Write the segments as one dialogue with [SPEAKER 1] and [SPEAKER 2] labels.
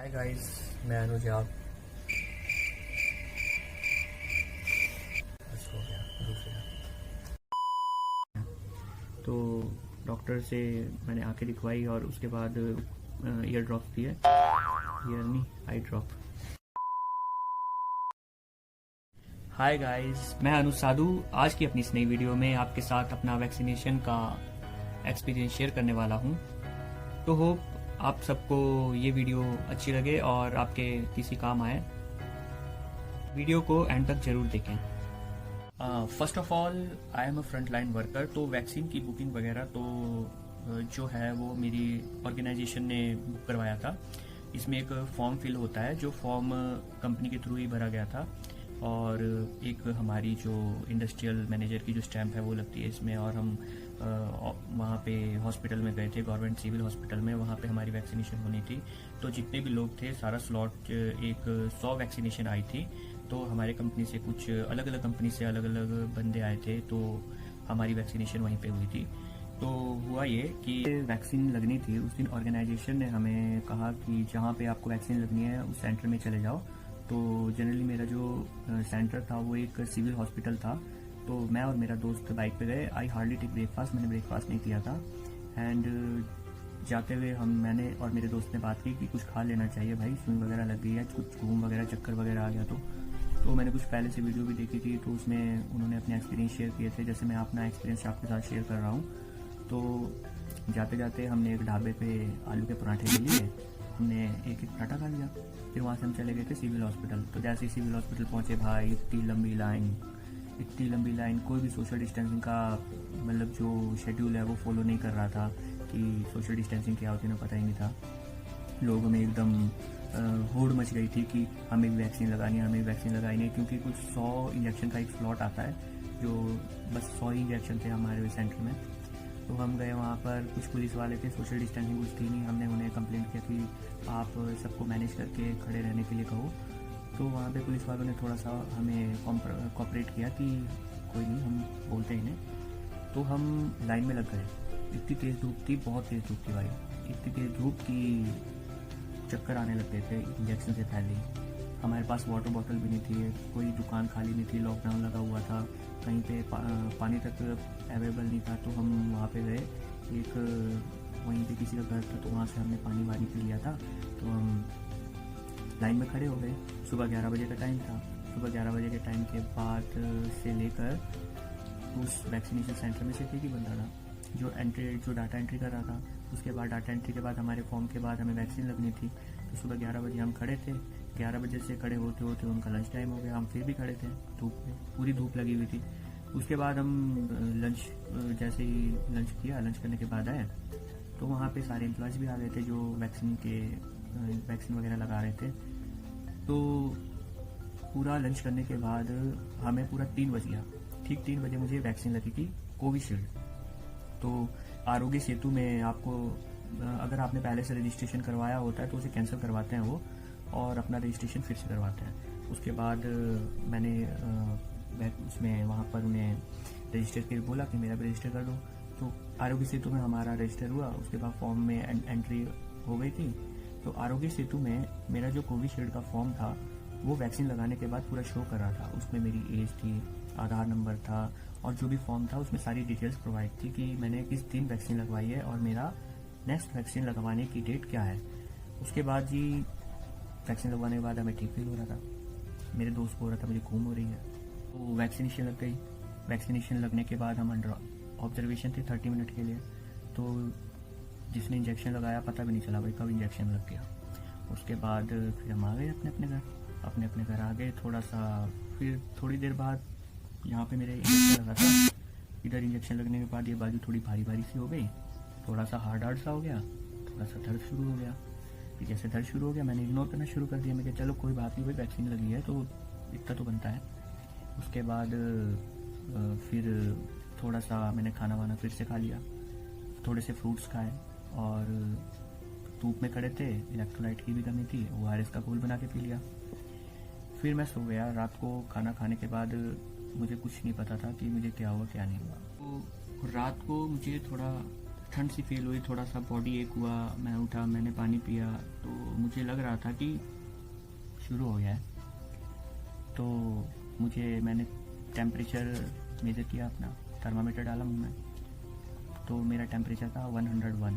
[SPEAKER 1] Hi guys, मैं अनुज। आप बस हो गया दूसरा। तो डॉक्टर से मैंने आंखें दिखवाई और उसके बाद ईयर ड्रॉप्स दिए। ईयर नहीं, आई ड्रॉप। हाय गाइस, मैं अनुज साधु। आज की अपनी इस नई वीडियो में आपके साथ अपना वैक्सीनेशन का एक्सपीरियंस शेयर करने वाला हूँ। तो होप आप सबको ये वीडियो अच्छी लगे और आपके किसी काम आए। वीडियो को एंड तक जरूर देखें। First of all, I am a front line worker. तो वैक्सीन की बुकिंग वगैरह तो जो है वो मेरी ऑर्गेनाइजेशन ने बुक करवाया था। इसमें एक फॉर्म फिल होता है, जो फॉर्म कंपनी के थ्रू ही भरा गया था, और एक हमारी जो इंडस्ट्रियल मैनेजर की जो स्टैंप है वो लगती है इसमें। और हम वहाँ पे हॉस्पिटल में गए थे, गवर्नमेंट सिविल हॉस्पिटल में। वहाँ पे हमारी वैक्सीनेशन होनी थी। तो जितने भी लोग थे, सारा स्लॉट, एक 100 वैक्सीनेशन आई थी। तो हमारे कंपनी से कुछ अलग अलग कंपनी से अलग अलग बंदे आए थे, तो हमारी वैक्सीनेशन वहीं पे हुई थी। तो हुआ ये कि वैक्सीन लगनी थी उस दिन। ऑर्गेनाइजेशन ने हमें कहा कि जहाँ पे आपको वैक्सीन लगनी है उस सेंटर में चले जाओ। तो जनरली मेरा जो सेंटर था वो एक सिविल हॉस्पिटल था। तो मैं और मेरा दोस्त बाइक पे गए। आई हार्डली टेक ब्रेकफास्ट, मैंने ब्रेकफास्ट नहीं किया था। एंड जाते हुए मैंने और मेरे दोस्त ने बात की कि कुछ खा लेना चाहिए भाई, सुई वगैरह लग गई है, कुछ घूम वगैरह, चक्कर वगैरह आ गया। तो मैंने कुछ पहले से वीडियो भी देखी थी, तो उसमें उन्होंने अपने एक्सपीरियंस शेयर किए थे, जैसे मैं अपना एक्सपीरियंस आपके साथ शेयर कर रहा हूँ। तो जाते जाते हमने एक ढाबे पे आलू के पराठे ले लिए। हमने एक एक पराठा खा लिया। फिर वहाँ से हम चले गए थे सिविल हॉस्पिटल। तो जैसे ही सिविल हॉस्पिटल पहुँचे भाई, इतनी लंबी लाइन। कोई भी सोशल डिस्टेंसिंग का मतलब जो शेड्यूल है वो फॉलो नहीं कर रहा था, कि सोशल डिस्टेंसिंग क्या होती है ना, पता ही नहीं था। लोगों में एकदम होड़ मच गई थी कि हमें भी वैक्सीन लगानी है, हमें भी वैक्सीन लगानी है, क्योंकि कुछ 100 इंजेक्शन का एक स्लॉट आता है, जो बस 100 ही इंजेक्शन थे हमारे सेंटर में। तो हम गए वहाँ पर, कुछ पुलिस वाले थे, सोशल डिस्टेंसिंग कुछ थी नहीं। हमने उन्हें कंप्लेंट किया कि आप सबको मैनेज करके खड़े रहने के लिए कहो। तो वहाँ पे पुलिस वालों ने थोड़ा सा हमें कॉपरेट किया कि कोई नहीं, हम बोलते ही नहीं। तो हम लाइन में लग गए। इतनी तेज़ धूप थी, बहुत तेज़ धूप थी भाई। इतनी तेज़ धूप कि चक्कर आने लग गए थे इंजेक्शन से पहले ही। हमारे पास वाटर बॉटल भी नहीं थी, कोई दुकान खाली नहीं थी, लॉकडाउन लगा हुआ था, कहीं पे पानी तक अवेलेबल नहीं था। तो हम वहाँ पे गए, एक वहीं पे किसी का घर था, तो वहाँ से हमने पानी वानी पी लिया था। तो हम लाइन में खड़े हो गए। सुबह 11 बजे का टाइम था। सुबह 11 बजे के टाइम के बाद से लेकर उस वैक्सीनेशन सेंटर में सिर्फ एक ही बंदा था जो डाटा एंट्री कर रहा था। उसके बाद डाटा एंट्री के बाद हमारे फॉर्म के बाद हमें वैक्सीन लगनी थी। तो सुबह 11 बजे हम खड़े थे। 11 बजे से खड़े होते होते उनका लंच टाइम हो गया। हम फिर भी खड़े थे धूप में, पूरी धूप लगी हुई थी। उसके बाद हम लंच, जैसे ही लंच किया, लंच करने के बाद आए, तो वहाँ पे सारे एम्प्लॉयज़ भी आ गए थे जो वैक्सीन वगैरह लगा रहे थे। तो पूरा लंच करने के बाद हमें पूरा 3 बज गया। ठीक 3 बजे मुझे वैक्सीन लगी थी, कोविशील्ड। तो आरोग्य सेतु में आपको, अगर आपने पहले से रजिस्ट्रेशन करवाया होता है तो उसे कैंसिल करवाते हैं वो, और अपना रजिस्ट्रेशन फिर से करवाते हैं। उसके बाद मैंने उसमें वहाँ पर उन्हें रजिस्टर के बोला कि मेरा भी रजिस्टर कर दो। तो आरोग्य सेतु में हमारा रजिस्टर हुआ। उसके बाद फॉर्म में एंट्री हो गई थी। तो आरोग्य सेतु में मेरा जो कोविशील्ड का फॉर्म था वो वैक्सीन लगाने के बाद पूरा शो कर रहा था। उसमें मेरी एज थी, आधार नंबर था, और जो भी फॉर्म था उसमें सारी डिटेल्स प्रोवाइड थी कि मैंने किस दिन वैक्सीन लगवाई है और मेरा नेक्स्ट वैक्सीन लगवाने की डेट क्या है। उसके बाद जी वैक्सीन लगवाने के बाद हमें ठीक फील हो रहा था। मेरे दोस्त को हो रहा था मुझे घूम हो रही है। तो वैक्सीनेशन लग गई। वैक्सीनेशन लगने के बाद हम अंडर ऑब्जर्वेशन थे 30 मिनट के लिए। तो जिसने इंजेक्शन लगाया पता भी नहीं चला भाई कब इंजेक्शन लग गया। उसके बाद फिर हम आ गए अपने अपने घर आ गए। थोड़ा सा फिर थोड़ी देर बाद यहाँ पे मेरे इंजेक्शन लगा था। इधर इंजेक्शन लगने के बाद ये बाजू थोड़ी भारी भारी सी हो गई, थोड़ा सा हार्ड सा हो गया, थोड़ा सा दर्द शुरू हो गया। फिर जैसे दर्द शुरू हो गया मैंने इग्नोर करना शुरू कर दिया। मैं कहा चलो कोई बात नहीं भाई, वैक्सीन लगी है तो इतना तो बनता है। उसके बाद फिर थोड़ा सा मैंने खाना वाना फिर से खा लिया, थोड़े से फ्रूट्स खाए, और धूप में खड़े थे, इलेक्ट्रोलाइट की भी कमी थी, ORS का घोल बना के पी लिया। फिर मैं सो गया। रात को खाना खाने के बाद मुझे कुछ नहीं पता था कि मुझे क्या हुआ क्या नहीं हुआ। तो रात को मुझे थोड़ा ठंड सी फील हुई, थोड़ा सा बॉडी एक हुआ। मैं उठा, मैंने पानी पिया, तो मुझे लग रहा था कि शुरू हो गया है। तो मैंने टेम्परेचर मेज़र किया, अपना थर्मामीटर डाला मुँह में, तो मेरा टेम्परेचर था 101,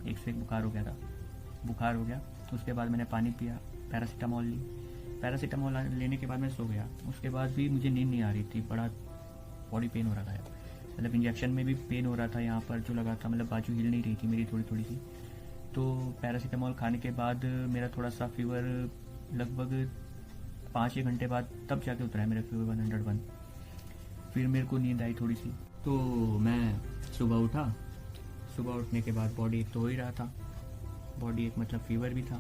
[SPEAKER 1] 101 बुखार हो गया था। बुखार हो गया, उसके बाद मैंने पानी पिया, पैरासीटामोल ली। पैरासीटामोल लेने के बाद मैं सो गया। उसके बाद भी मुझे नींद नहीं आ रही थी, बड़ा बॉडी पेन हो रहा था, मतलब इंजेक्शन में भी पेन हो रहा था यहाँ पर जो लगा था, मतलब बाजू हिल नहीं रही थी मेरी थोड़ी थोड़ी सी। तो पैरासीटामोल खाने के बाद मेरा थोड़ा सा फीवर लगभग 5-6 घंटे बाद तब जाके उतरा है मेरा फीवर 101। फिर मेरे को नींद आई थोड़ी सी, तो मैं सुबह उठा। सुबह उठने के बाद बॉडी एक तो हो ही रहा था, बॉडी एक मतलब फीवर भी था।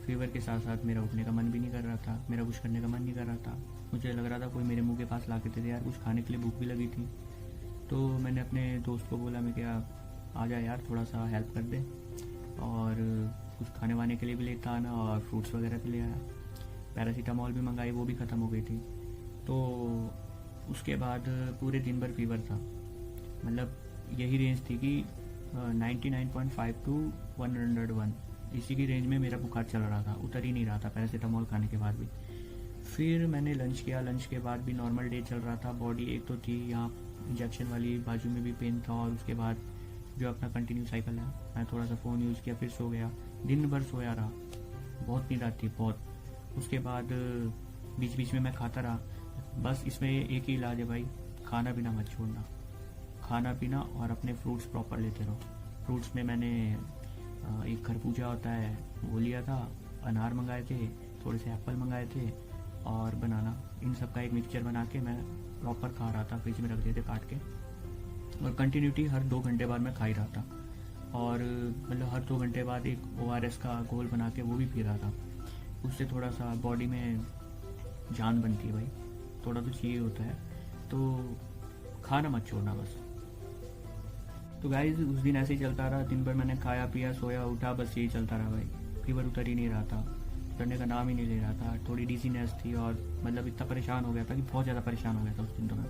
[SPEAKER 1] फीवर के साथ साथ मेरा उठने का मन भी नहीं कर रहा था, मेरा कुछ करने का मन नहीं कर रहा था। मुझे लग रहा था कोई मेरे मुंह के पास ला के दे दे यार, कुछ खाने के लिए भूख भी लगी थी। तो मैंने अपने दोस्त को बोला, मैं क्या आ जा यार, थोड़ा सा हेल्प कर दे, और कुछ खाने वाने के लिए भी लेता आना, और फ्रूट्स वगैरह भी ले आया। पैरासीटामोल भी मंगाई, वो भी ख़त्म हो गई थी। तो उसके बाद पूरे दिन भर फीवर था, मतलब यही रेंज थी कि 99.5 टू 101, इसी की रेंज में मेरा बुखार चल रहा था, उतर ही नहीं रहा था पैरासीटामोल खाने के बाद भी। फिर मैंने लंच किया, लंच के बाद भी नॉर्मल डे चल रहा था। बॉडी एक तो थी, यहाँ इंजेक्शन वाली बाजू में भी पेन था, और उसके बाद जो अपना कंटिन्यू साइकिल है, मैं थोड़ा सा फ़ोन यूज़ किया, फिर सो गया। दिन भर सोया रहा, बहुत नींद आती, बहुत। उसके बाद बीच बीच में मैं खाता रहा। बस इसमें एक ही इलाज है भाई, खाना पीना मत छोड़ना, खाना पीना और अपने फ्रूट्स प्रॉपर लेते रहो। फ्रूट्स में मैंने एक खरबूजा होता है वो लिया था, अनार मंगाए थे, थोड़े से एप्पल मंगाए थे, और बनाना, इन सब का एक मिक्सचर बना के मैं प्रॉपर खा रहा था, फ्रिज में रख दिए थे काट के, और कंटिन्यूटी हर 2 घंटे बाद मैं खा ही रहा था। और मतलब हर 2 घंटे बाद एक ORS का घोल बना के वो भी पी रहा था। उससे थोड़ा सा बॉडी में जान बनती है भाई, थोड़ा तो चाहिए होता है। तो खाना मत छोड़ना बस। तो गाइज उस दिन ऐसे ही चलता रहा, दिन भर मैंने खाया पिया, सोया उठा, बस यही चलता रहा भाई। फीवर उतर ही नहीं रहा था, उतरने का नाम ही नहीं ले रहा था। थोड़ी डिजीनेस थी, और मतलब इतना परेशान हो गया था कि बहुत ज़्यादा परेशान हो गया था उस दिन। तो मैं,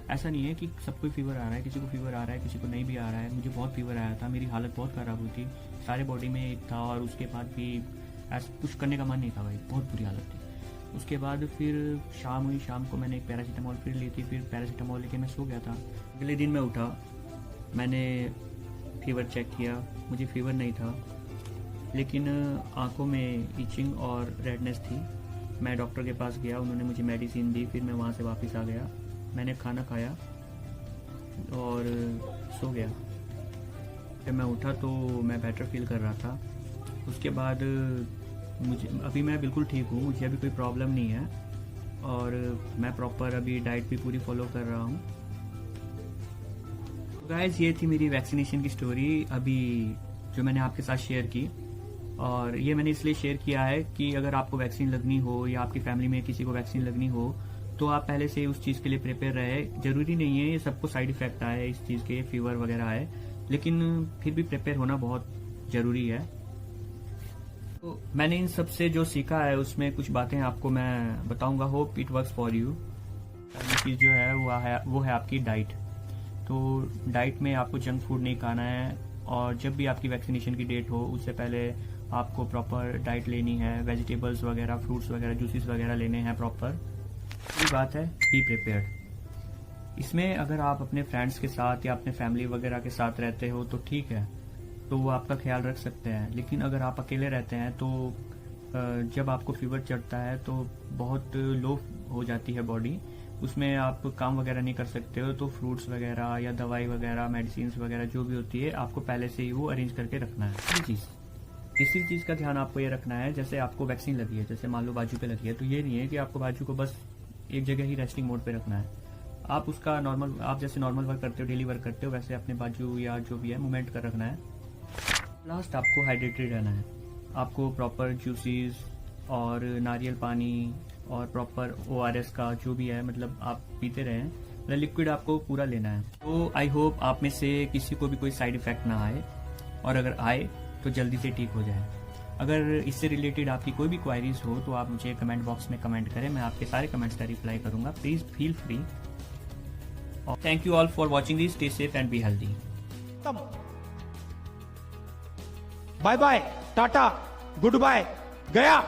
[SPEAKER 1] ऐसा नहीं है कि सबको फीवर आ रहा है, किसी को फीवर आ रहा है, किसी को नहीं भी आ रहा है। मुझे बहुत फीवर आया था, मेरी हालत बहुत ख़राब हुई थी, सारे बॉडी में एक था, और उसके बाद भी ऐसा कुछ करने का मन नहीं था भाई, बहुत बुरी हालत थी। उसके बाद फिर शाम हुई, शाम को मैंने एक पैरासीटामोल फिर ली थी, फिर पैरासीटामोल लेके मैं सो गया था। अगले दिन मैं उठा, मैंने फीवर चेक किया, मुझे फीवर नहीं था, लेकिन आंखों में इचिंग और रेडनेस थी। मैं डॉक्टर के पास गया, उन्होंने मुझे मेडिसिन दी, फिर मैं वहाँ से वापस आ गया। मैंने खाना खाया और सो गया। जब मैं उठा तो मैं बेटर फील कर रहा था। उसके बाद अभी मैं बिल्कुल ठीक हूँ, मुझे अभी कोई प्रॉब्लम नहीं है, और मैं प्रॉपर अभी डाइट भी पूरी फॉलो कर रहा हूँ। तो गाइस ये थी मेरी वैक्सीनेशन की स्टोरी अभी जो मैंने आपके साथ शेयर की। और ये मैंने इसलिए शेयर किया है कि अगर आपको वैक्सीन लगनी हो, या आपकी फैमिली में किसी को वैक्सीन लगनी हो, तो आप पहले से उस चीज़ के लिए प्रिपेयर रहे। जरूरी नहीं है ये सबको साइड इफेक्ट आए इस चीज़ के, फीवर वगैरह आए, लेकिन फिर भी प्रिपेयर होना बहुत ज़रूरी है। तो मैंने इन सब से जो सीखा है उसमें कुछ बातें आपको मैं बताऊंगा, hope it works for you. पहली चीज़ जो है वो है आपकी डाइट। तो डाइट में आपको जंक फूड नहीं खाना है, और जब भी आपकी वैक्सीनेशन की डेट हो उससे पहले आपको प्रॉपर डाइट लेनी है, वेजिटेबल्स वगैरह, फ्रूट्स वगैरह, जूसेस वगैरह लेने हैं प्रॉपर। ये बात है, बी प्रिपेयर्ड। इसमें अगर आप अपने फ्रेंड्स के साथ या अपने फैमिली वगैरह के साथ रहते हो तो ठीक है, तो वो आपका ख्याल रख सकते हैं। लेकिन अगर आप अकेले रहते हैं तो जब आपको फीवर चढ़ता है तो बहुत लो हो जाती है बॉडी, उसमें आप काम वगैरह नहीं कर सकते हो। तो फ्रूट्स वगैरह या दवाई वगैरह, मेडिसिन वगैरह जो भी होती है, आपको पहले से ही वो अरेंज करके रखना है। तीसरी चीज़ का ध्यान आपको ये रखना है, जैसे आपको वैक्सीन लगी है, जैसे मान लो बाजू पे लगी है, तो ये नहीं है कि आपको बाजू को बस एक जगह ही रेस्टिंग मोड पे रखना है। आप उसका नॉर्मल, आप जैसे नॉर्मल वर्क करते हो, डेली वर्क करते हो, वैसे अपने बाजू या जो भी है मूवमेंट कर रखना है। लास्ट आपको हाइड्रेटेड रहना है, आपको प्रॉपर जूसेस और नारियल पानी और प्रॉपर ORS का जो भी है, मतलब आप पीते रहें, मतलब लिक्विड आपको पूरा लेना है। तो आई होप आप में से किसी को भी कोई साइड इफेक्ट ना आए, और अगर आए तो जल्दी से ठीक हो जाए। अगर इससे रिलेटेड आपकी कोई भी क्वायरीज हो तो आप मुझे कमेंट बॉक्स में कमेंट करें, मैं आपके सारे कमेंट्स का रिप्लाई करूंगा। Please feel free. Thank you all for watching this. Stay safe and be healthy.
[SPEAKER 2] Bye bye, tata, good bye, गया।